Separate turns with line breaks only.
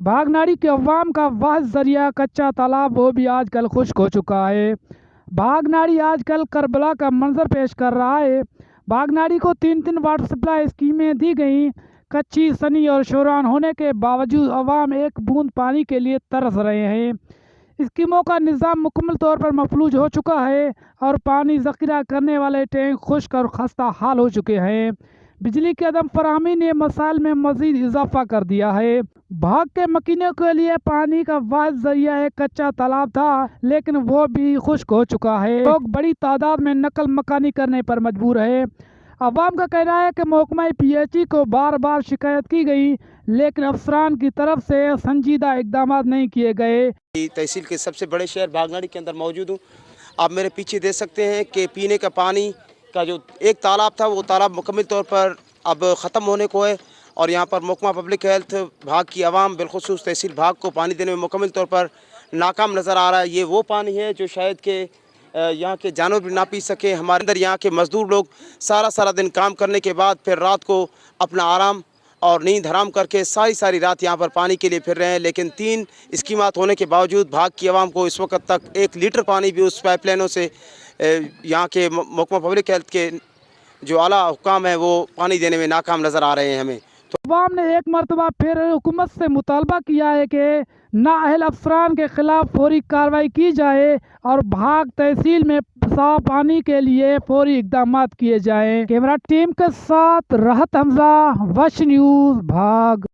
भागनाड़ी के अवाम का वाहिद जरिया कच्चा तालाब वो भी आजकल खुश्क हो चुका है। भागनाड़ी आजकल करबला का मंजर पेश कर रहा है। भागनाड़ी को 3-3 वाटर सप्लाई स्कीमें दी गईं। कच्ची, सनी और शोरान होने के बावजूद अवाम एक बूंद पानी के लिए तरस रहे हैं। स्कीमों का निज़ाम मुकम्मल तौर पर मफलूज हो चुका है और पानी ज़ख़ीरा करने वाले टैंक खुश्क और खस्ता हाल हो चुके हैं। बिजली की अदम फराहमी ने मसाइल में मज़ीद इजाफा कर दिया है। भाग के मकीनों के लिए पानी का वाहिद जरिया एक कच्चा तालाब था, लेकिन वो भी खुश्क हो चुका है। लोग बड़ी तादाद में नकल मकानी करने पर मजबूर है। अवाम का कहना है कि महकमा PHE को बार बार शिकायत की गई, लेकिन अफसरान की तरफ से संजीदा इकदाम नहीं किए गए।
तहसील के सबसे बड़े शहर भागनाड़ी के अंदर मौजूद हूँ। आप मेरे पीछे देख सकते हैं कि पीने का पानी का जो एक तालाब था वो तालाब मुकम्मल तौर पर अब ख़त्म होने को है और यहाँ पर महकमा पब्लिक हेल्थ भाग की आवाम बिलखुसूस तहसील भाग को पानी देने में मुकम्मल तौर पर नाकाम नज़र आ रहा है। ये वो पानी है जो शायद के यहाँ के जानवर भी ना पी सके। हमारे अंदर यहाँ के मज़दूर लोग सारा दिन काम करने के बाद फिर रात को अपना आराम और नींद हराम करके सारी रात यहाँ पर पानी के लिए फिर रहे हैं, लेकिन 3 स्कीमात होने के बावजूद भाग की आवाम को इस वक्त तक 1 लीटर पानी भी उस पाइपलाइनों से यहाँ के महकमा पब्लिक हेल्थ के जो आला हुकाम है वो पानी देने में नाकाम नज़र आ रहे हैं। हमें तो
अवाम ने एक मरतबा फिर हुकूमत से मुतालबा किया है कि नाअहल अफसरान के खिलाफ फौरी कार्रवाई की जाए और भाग तहसील में साफ पानी के लिए फौरी इकदाम किए जाएं। कैमरा टीम के साथ राहत हमजा, वश न्यूज़, भाग।